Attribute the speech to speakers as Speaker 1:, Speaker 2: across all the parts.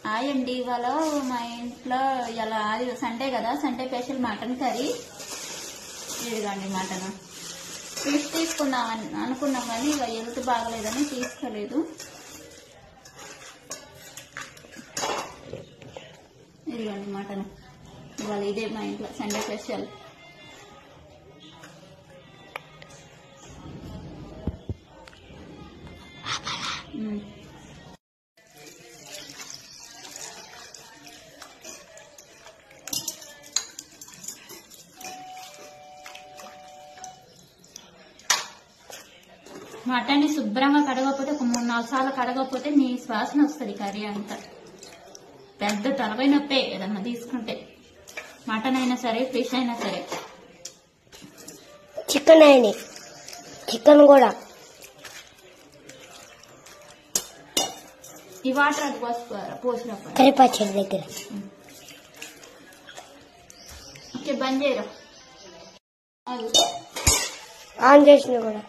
Speaker 1: Hi అండి, ఇవాళ మా ఇంట్లో ఇలా సండే కదా, సండే స్పెషల్ మటన్ కర్రీ. ఇదిగోండి మటన్ ఫిష్ తీసుకుందాం అనుకున్నాం కానీ ఇక హెల్త్ బాగలేదని తీసుకోలేదు. ఇదిగోండి మటన్, ఇవాళ ఇదే మా ఇంట్లో సండే స్పెషల్. మటన్ని శుభ్రంగా కడగకపోతే ఒక 3-4 సార్లు కడగకపోతే నీ శ్వాసన వస్తుంది కర్రీ అంతా. పెద్ద తలపై నొప్పే ఏదన్నా తీసుకుంటే, మటన్ అయినా సరే ఫిష్ అయినా సరే.
Speaker 2: చికెన్ కూడా
Speaker 1: ఈ వాటర్ అది పోసినప్పుడు
Speaker 2: కర్రీ పచ్చడి దగ్గర
Speaker 1: ఓకే. బంద్ చేయరా,
Speaker 2: ఆన్ చేసిన కూడా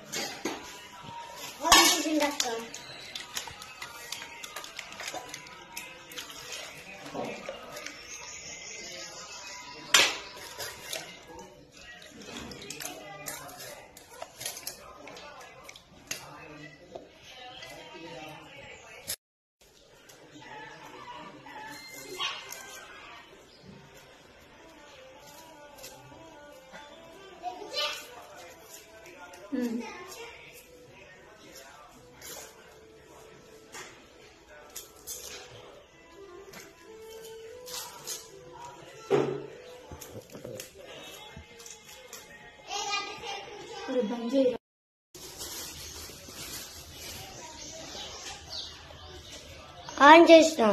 Speaker 1: బంద్ చేయరా.
Speaker 2: ఆన్ చేసిన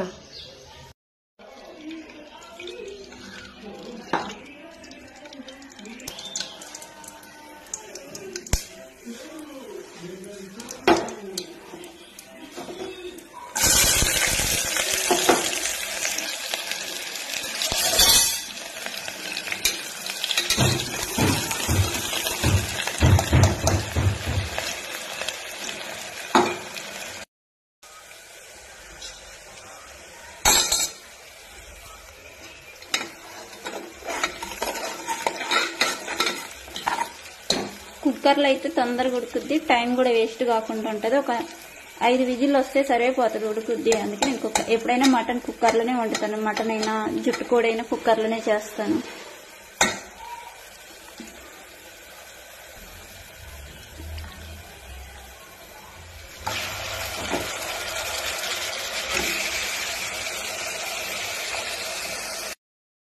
Speaker 1: కుక్కర్లో అయితే తొందరగా ఉడుకుద్ది, టైం కూడా వేస్ట్ కాకుండా ఉంటుంది. ఒక 5 విజిల్లు వస్తే సరిపోతుంది, ఉడుకుద్ది. అందుకని ఎప్పుడైనా మటన్ కుక్కర్లోనే వండుతాను. మటన్ అయినా జుట్టు కూడా అయినా కుక్కర్లోనే చేస్తాను.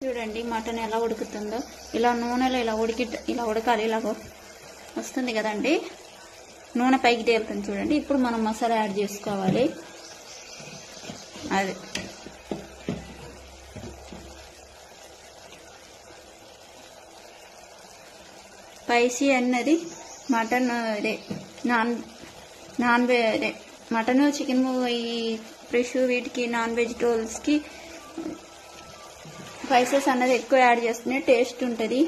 Speaker 1: చూడండి మటన్ ఎలా ఉడుకుతుందో. ఇలా నూనెలో ఇలా ఉడకాలి. ఇలా వస్తుంది కదండి, నూనె పైకి తేలుతుంది చూడండి. ఇప్పుడు మనం మసాలా యాడ్ చేసుకోవాలి. అది స్పైసీ అన్నది మటన్ అదే నాన్ వెజ్ మటన్ చికెన్ ఈ ఫిష్ వీటికి నాన్ వెజిటబుల్స్కి స్పైసెస్ అన్నది ఎక్కువ యాడ్ చేస్తేనే టేస్ట్ ఉంటుంది.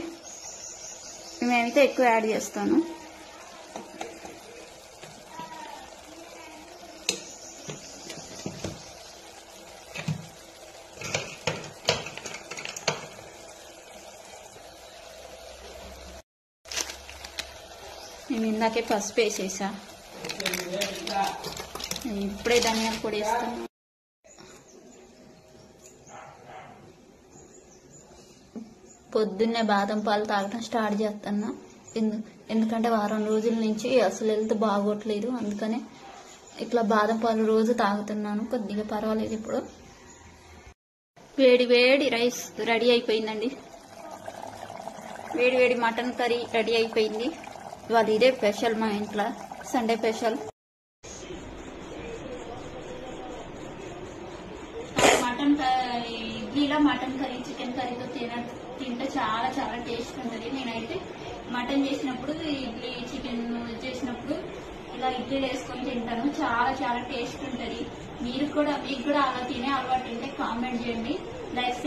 Speaker 1: మేమైతే ఎక్కువ యాడ్ చేస్తాను. నేను ఇందాకే పసుపు వేసేసా, ఇప్పుడే ధనియాల పొడి వేస్తాను. పొద్దున్నే బాదం పాలు తాగడం స్టార్ట్ చేస్తున్నా. ఎందుకంటే వారం రోజుల నుంచి అసలు హెల్త్ బాగోట్లేదు, అందుకనే ఇట్లా బాదం పాలు రోజు తాగుతున్నాను. కొద్దిగా పర్వాలేదు. ఇప్పుడు వేడి వేడి రైస్ రెడీ అయిపోయిందండి. వేడి వేడి మటన్ కర్రీ రెడీ అయిపోయింది. ఇవాళ ఇదే స్పెషల్ మా ఇంట్లో, సండే స్పెషల్. మటన్ ఇడ్లీలో మటన్ కర్రీ చికెన్ కర్రీతో తింటే చాలా చాలా టేస్ట్ ఉంటుంది. నేనైతే మటన్ చేసినప్పుడు ఇడ్లీ చికెన్ చేసినప్పుడు ఇలా ఇడ్లీలు వేసుకొని తింటాను. చాలా చాలా టేస్ట్ ఉంటుంది. మీకు కూడా అలా తినే అలవాటు ఉంటే కామెంట్ చేయండి, లైక్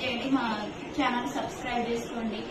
Speaker 1: చేయండి, మా ఛానల్ సబ్స్క్రైబ్ చేసుకోండి.